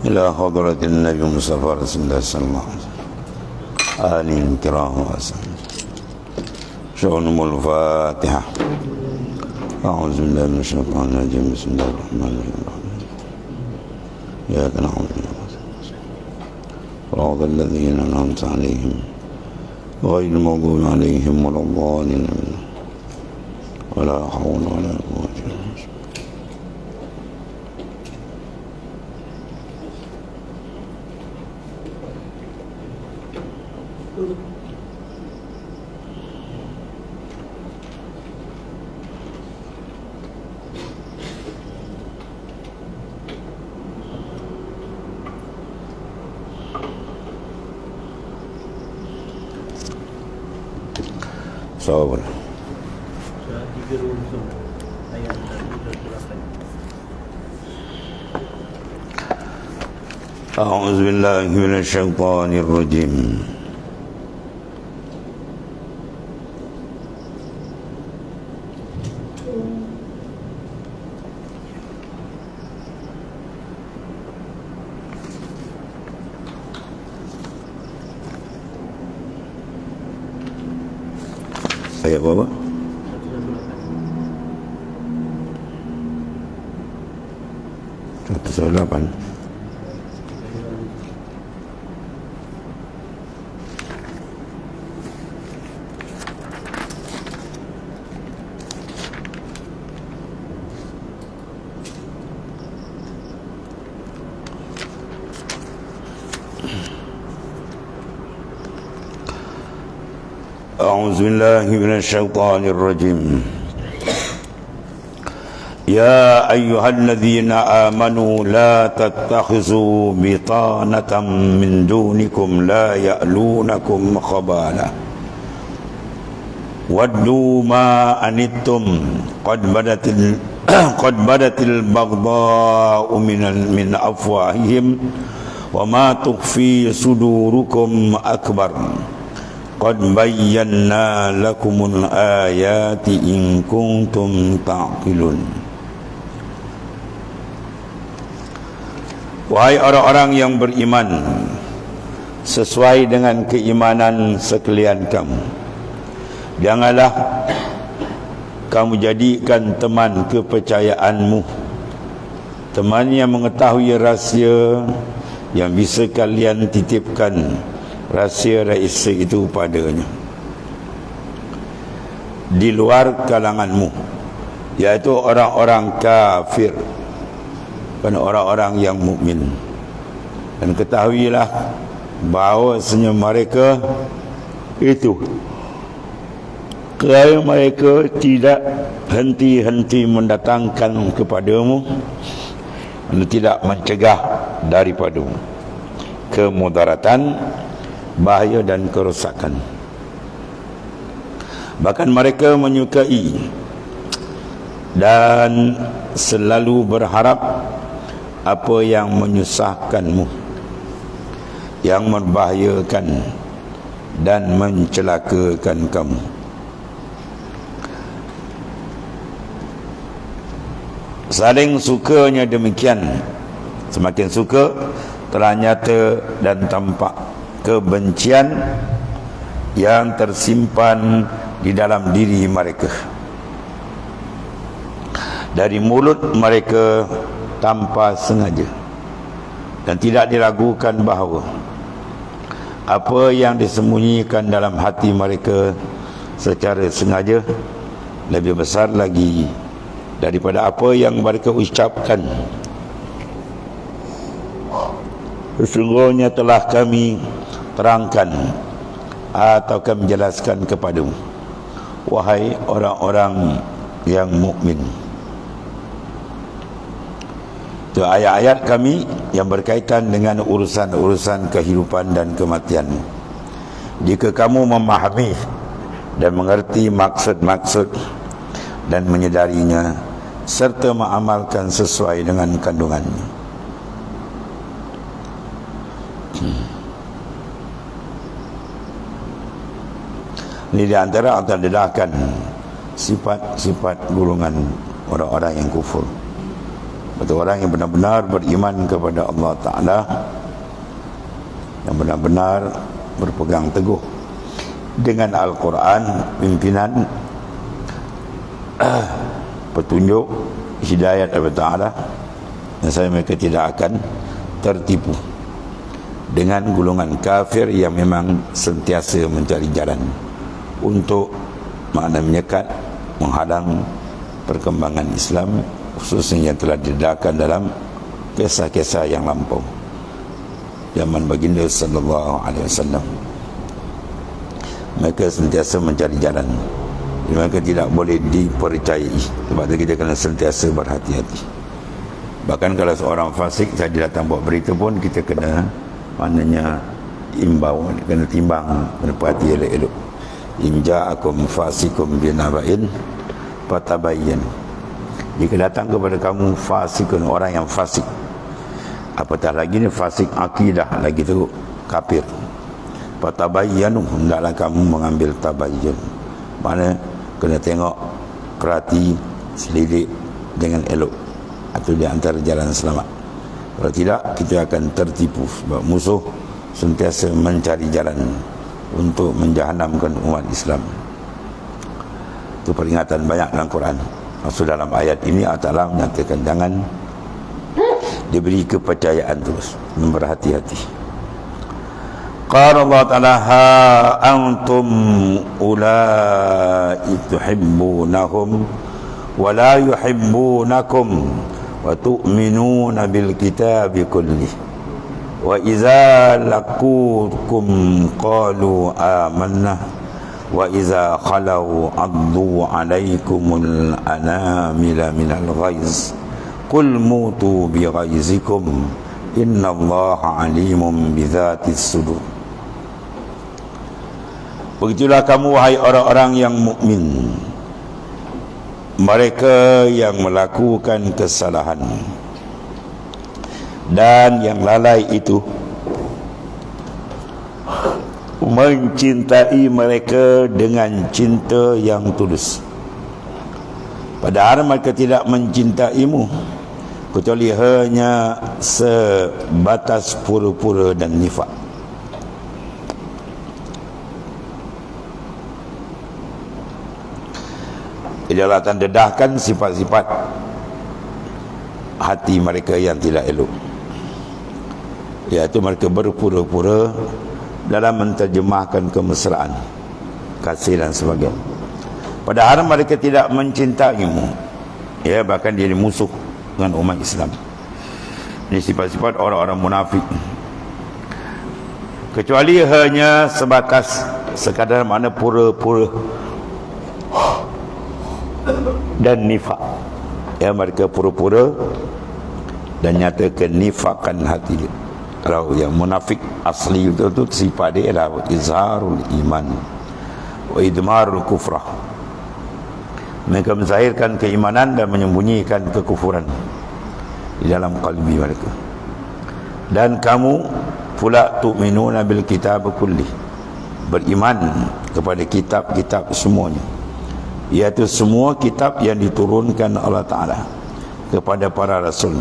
إلى حضرة النبي المصطفى رسول الله صلى الله عليه وسلم آله الكرام وأصحابه. شؤون الفاتحة. أعوذ بالله من الشيطان الرجيم. بسم الله الرحمن الرحيم. إياك نعبد وإياك نستعين. صراط الذين أنعمت عليهم غير المغضوب عليهم ولا الضالين ولا حول ولا قوة إلا بالله. Sabar. أعوذ بالله من الشيطان الرجيم. Ayat berapa? Satu 8. أعوذ بالله من الشيطان الرجيم. يا أيها الذين آمنوا لا تتخذوا بطانة من دونكم لا يألونكم خبالا ودوا ما أنتم قد بدت البغضاء من أفواههم وما تخفي صدوركم أكبر قد bayyana lakumul ayati in kuntum ta'qilun. Wahai orang-orang yang beriman, sesuai dengan keimanan sekalian kamu, janganlah kamu jadikan teman kepercayaanmu teman yang mengetahui rahsia yang bisa kalian titipkan rahsia-rahsia itu padanya di luar kalanganmu, yaitu orang-orang kafir dan orang-orang yang mukmin. Dan ketahuilah bahawasanya mereka itu kerana mereka tidak henti-henti mendatangkan kepadamu dan tidak mencegah daripadamu kemudaratan, bahaya dan kerosakan. Bahkan mereka menyukai dan selalu berharap apa yang menyusahkanmu, yang membahayakan dan mencelakakan kamu. Saling sukanya demikian, semakin suka telah nyata dan tampak kebencian yang tersimpan di dalam diri mereka dari mulut mereka tanpa sengaja, dan tidak diragukan bahawa apa yang disembunyikan dalam hati mereka secara sengaja lebih besar lagi daripada apa yang mereka ucapkan. Sesungguhnya telah kami terangkan atau kami jelaskan kepadamu, wahai orang-orang yang mukmin. Itu ayat-ayat kami yang berkaitan dengan urusan-urusan kehidupan dan kematian. Jika kamu memahami dan mengerti maksud-maksud dan menyedarinya serta mengamalkan sesuai dengan kandungannya. Ini di antara akan dedahkan sifat-sifat golongan orang-orang yang kufur. Atau orang yang benar-benar beriman kepada Allah Ta'ala, yang benar-benar berpegang teguh dengan Al-Quran, pimpinan petunjuk hidayat Allah Ta'ala, dan saya mereka tidak akan tertipu dengan golongan kafir yang memang sentiasa mencari jalan untuk menyekat, menghalang perkembangan Islam, khususnya yang telah didedakan dalam kisah-kisah yang lampau zaman baginda sallallahu alaihi wasallam. Mereka sentiasa mencari jalan, mereka tidak boleh dipercayai. Sebab itu kita kena sentiasa berhati-hati. Bahkan kalau seorang fasik saja datang buat berita pun, kita kena maknanya imbau, kena timbang, kena perhati elok-elok. In ja'akum fasikum binaba'in fatabayyan. Jika datang kepada kamu fasikun, orang yang fasik, apatah lagi ni fasik akidah, lagi tu kafir, fatabayyanu, hendaklah kamu mengambil tabayyun. Mana kena tengok, perhati, selidik dengan elok, atau di antara jalan selamat. Kalau tidak, kita akan tertipu, sebab musuh sentiasa mencari jalan untuk menjahanamkan umat Islam. Itu peringatan banyak dalam Quran. Maksud dalam ayat ini Allah Ta'ala menyatakan jangan diberi kepercayaan terus, berhati-hati. Qala Allah Ta'ala ha antum ulai tuhibbunahum wa la yuhibbunakum wa tu'minuna bil kitabi kullih wa iza laqukum qalu amanna wa iza khalau addu alaikumul anamila minal ghaiz qul mutu bi ghaizikum innallaha alimun bidzatis sudur. Begitulah kamu wahai orang-orang yang mukmin, mereka yang melakukan kesalahan dan yang lalai itu mencintai mereka dengan cinta yang tulus, padahal mereka tidak mencintaimu kecuali hanya sebatas pura-pura dan nifak. Jadi Allah akan dedahkan sifat-sifat hati mereka yang tidak elok, iaitu mereka berpura-pura dalam menterjemahkan kemesraan, kasih dan sebagainya, padahal mereka tidak mencintaimu, ya, bahkan dia musuh dengan umat Islam. Ini sifat-sifat orang-orang munafik, kecuali hanya sebatas sekadar mana pura-pura dan nifak, ya, mereka pura-pura dan nyatakan nifakan hati dia. Kalau yang munafik asli itu sifat dia adalah izharul iman wa idmarul kufrah. Mereka menzahirkan keimanan dan menyembunyikan kekufuran di dalam kalbi mereka. Dan kamu pula tu'minuna bil kitab kulli, beriman kepada kitab-kitab semuanya, iaitu semua kitab yang diturunkan Allah Ta'ala kepada para rasul.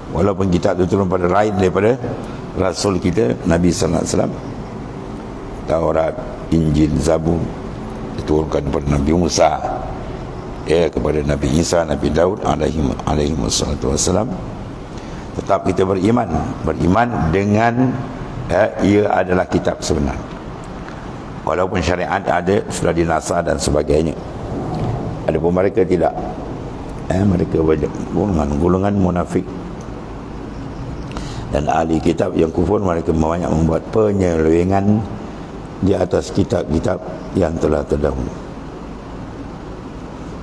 Walaupun kitab itu turun pada lain daripada rasul kita Nabi Sallallahu Alaihi Wasallam. Taurat, Injil, Zabur diturunkan kepada Nabi Musa, ya, kepada Nabi Isa, Nabi Daud alaihi wassalam. Tetap kita beriman dengan ia adalah kitab sebenar, walaupun syariat ada, sudah dinasah dan sebagainya. Adapun mereka tidak, mereka banyak golongan munafik dan ahli kitab yang kufur. Mereka banyak membuat penyelewengan di atas kitab-kitab yang telah terdahulu,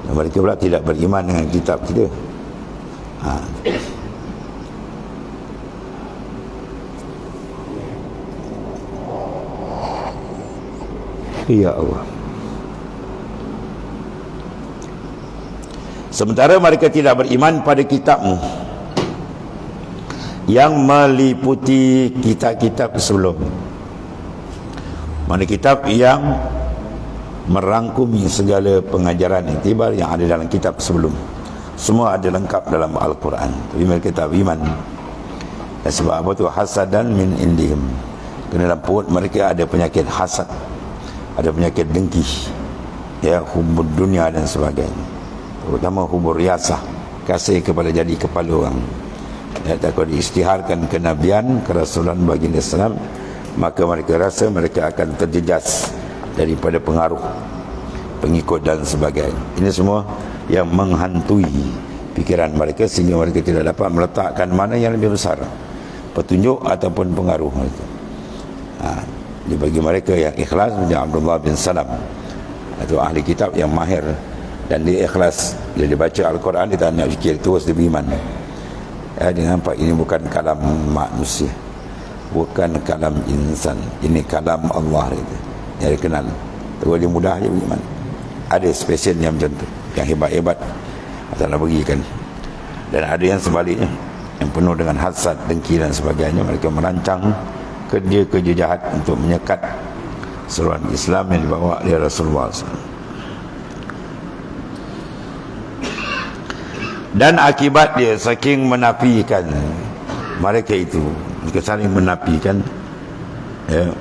dan mereka pula tidak beriman dengan kitab kita. Ya Allah. Sementara mereka tidak beriman pada kitabmu yang meliputi kitab-kitab sebelum, mana kitab yang merangkumi segala pengajaran iktibar yang ada dalam kitab sebelum. Semua ada lengkap dalam Al-Quran, tapi mereka tak beriman. Dan sebab apa tu? Hasadan min indihim, kerana dalam perut mereka ada penyakit hasad, ada penyakit dengki, ya, hubud dunia dan sebagainya, terutama hubur riasah, kasih kepada jadi kepala orang. Ya, takut diisytiharkan kenabian, kerasulan baginda Islam, maka mereka rasa mereka akan terjejas daripada pengaruh pengikut dan sebagainya. Ini semua yang menghantui pikiran mereka, sehingga mereka tidak dapat meletakkan mana yang lebih besar, petunjuk ataupun pengaruh mereka. Jadi bagi mereka yang ikhlas macam Abdullah bin Salam, atau ahli kitab yang mahir, dan dia ikhlas, bila dia baca Al-Quran dia tak nak fikir, terus dia beriman. Dia nampak ini bukan kalam manusia, bukan kalam insan, ini kalam Allah. Dia kenal, terus dia mudah je beriman. Ada spesial yang macam tu, yang hebat-hebat Allah berikan. Dan ada yang sebaliknya, yang penuh dengan hasad, dengki dan sebagainya. Mereka merancang kerja-kerja jahat untuk menyekat seruan Islam yang dibawa oleh Rasulullah SAW. Dan akibat dia, saking menafikan mereka itu, mereka saling menafikan, ya,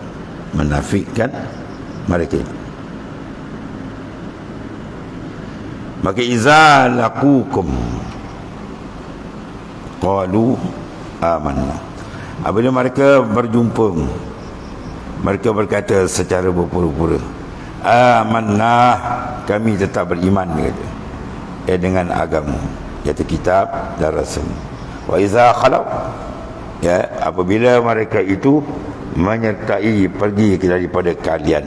menafikan mereka itu. Maka iza laqukum qalu amanna. Apabila mereka berjumpa, mereka berkata secara berpura-pura, amanna, kami tetap beriman, kata, dengan agama, iaitu kitab dan rasul. Wa iza khalau, ya, apabila mereka itu menyertai, pergi daripada kalian,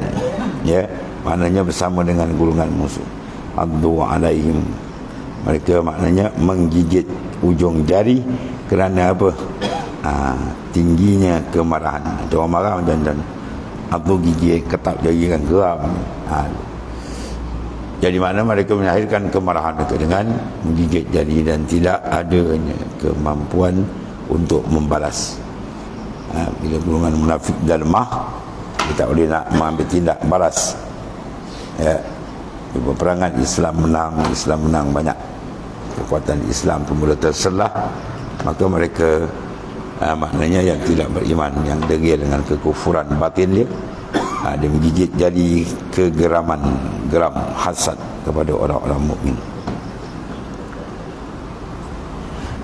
ya, maknanya bersama dengan golongan musuh, addu alaihim, mereka maknanya menggigit ujung jari. Kerana apa? Tingginya kemarahan. Orang marah macam addu, gigit, ketap jari kan, geram. Jadi mana mereka menyahirkan kemarahan mereka dengan menggigit jari, dan tidak adanya kemampuan untuk membalas. Bila golongan munafik dan lemah, dia tak boleh nak mengambil tindak balas. Ya, peperangan Islam menang banyak, kekuatan Islam pun mula terselah, maka mereka maknanya yang tidak beriman, yang degil dengan kekufuran batin dia, dia menggigit jari kegeraman, geram hasad kepada orang-orang mukmin.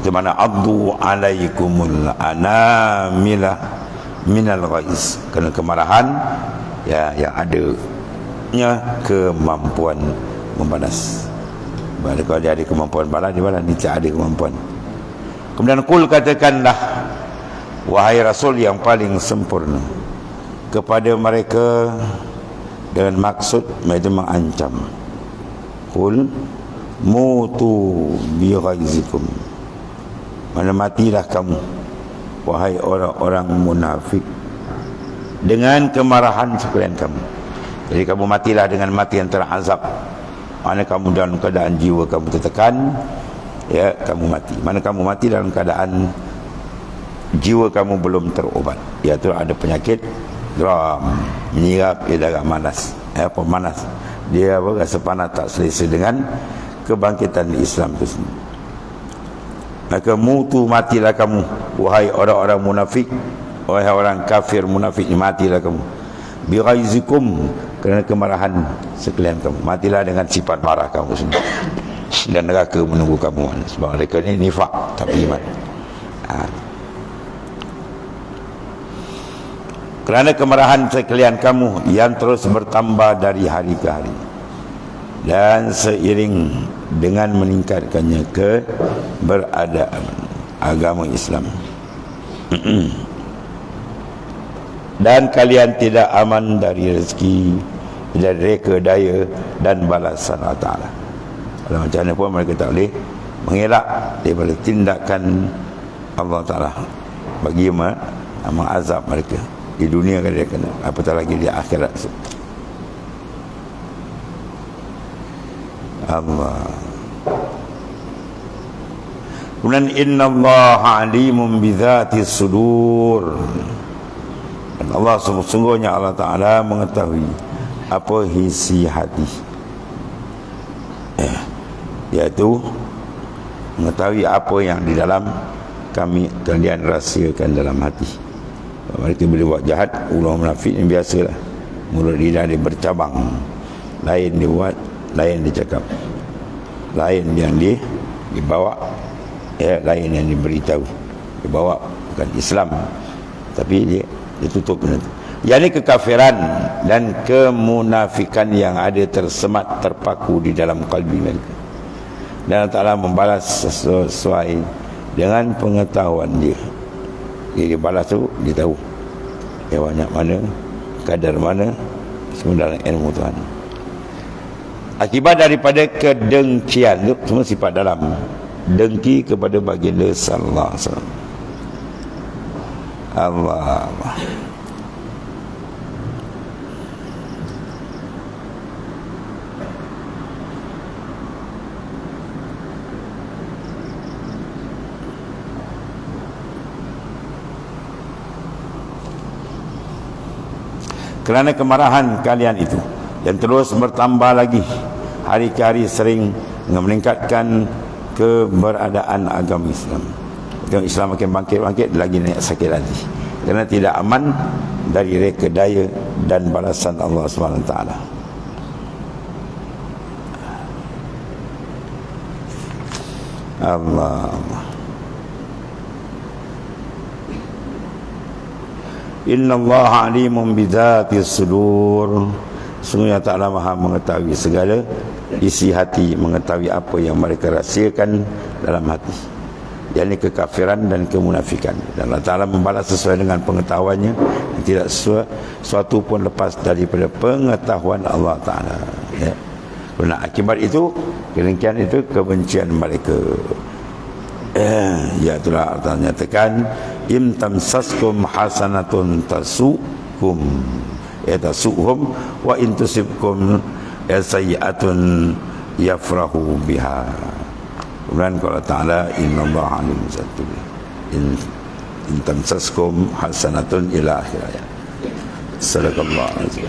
Di mana addu alaikumul anamila minal ghaiz, kerana kemarahan, ya, yang adanya kemampuan membalas. Kalau dia ada kemampuan balas, dia balas. Dia tak ada kemampuan. Kemudian kul, katakanlah wahai Rasul yang paling sempurna, kepada mereka dengan maksud mereka mengancam. Kul mutu bi ghaizikum, mana matilah kamu wahai orang-orang munafik dengan kemarahan sekalian kamu. Jadi kamu matilah dengan mati yang terazab. Mana kamu dalam keadaan jiwa kamu tertekan, ya, kamu mati. Mana kamu mati dalam keadaan jiwa kamu belum terubat, iaitu ada penyakit geram, menyirap darah manas, pemanas. Dia rasa panas tak selesa dengan kebangkitan Islam itu sendiri. Maka mutu, matilah kamu wahai orang-orang munafik, wahai orang kafir munafik, matilah kamu bighaizikum, kerana kemarahan sekalian kamu. Matilah dengan sifat marah kamu sendiri, dan neraka menunggu kamu. Sebab mereka ni nifak, tak beriman. Kerana kemarahan sekalian kamu yang terus bertambah dari hari ke hari, dan seiring dengan meningkatkannya keberadaan agama Islam. Dan kalian tidak aman dari rezeki, dari reka daya dan balasan Allah Ta'ala. Kalau macam mana pun mereka tak boleh mengelak daripada tindakan Allah Ta'ala bagi mengazab mereka di dunia, kan dia kena, apatah lagi di akhirat. Allah. Kemudian innallaha alimun bidzati sudur, dan Allah sungguhnya Allah Ta'ala mengetahui apa isi hati, iaitu mengetahui apa yang di dalam kalian rahsiakan dalam hati. Mereka bila buat jahat, ulah munafik yang biasalah, mulut lidah dia bercabang, lain dia buat, lain dia cakap, lain yang dibawa, lain yang diberitahu, dibawa bukan Islam, tapi dia tutup benda tu. Yang ini kekafiran dan kemunafikan yang ada tersemat, terpaku di dalam kalbi mereka. Dan Allah Ta'ala membalas sesuai dengan pengetahuan dia. Dia balas tu, dia tahu banyak mana, kadar mana, semua dalam ilmu Tuhan. Akibat daripada kedengkian itu semua sifat dalam, dengki kepada baginda sallallahu alaihi wasallam. Allah. Kerana kemarahan kalian itu yang terus bertambah lagi hari ke hari, sering meningkatkan keberadaan agama Islam. Agama Islam makin bangkit-bangkit, lagi naik sakit hati kerana tidak aman dari reka daya dan balasan Allah SWT. Allah. Inna Allah alimun bidhati sudur. Sungguhnya Ta'ala Maha mengetahui segala isi hati, mengetahui apa yang mereka rahsiakan dalam hati, yakni kekafiran dan kemunafikan. Dan Allah Ta'ala membalas sesuai dengan pengetahuannya, dan tidak sesuatu pun lepas daripada pengetahuan Allah Ta'ala. Kerana akibat itu, kedengkian itu, kebencian mereka. Ya itulah Allah nyatakan, im tamsaskum hasanatun tasukum, tasuhum, wa in tusibkum sayyi'atun yafrahu biha. Kemudian kalau Ta'ala, innallaha alimun bidzati in tamsaskum hasanatun ila akhir ayat. Sadaqallahu alazim.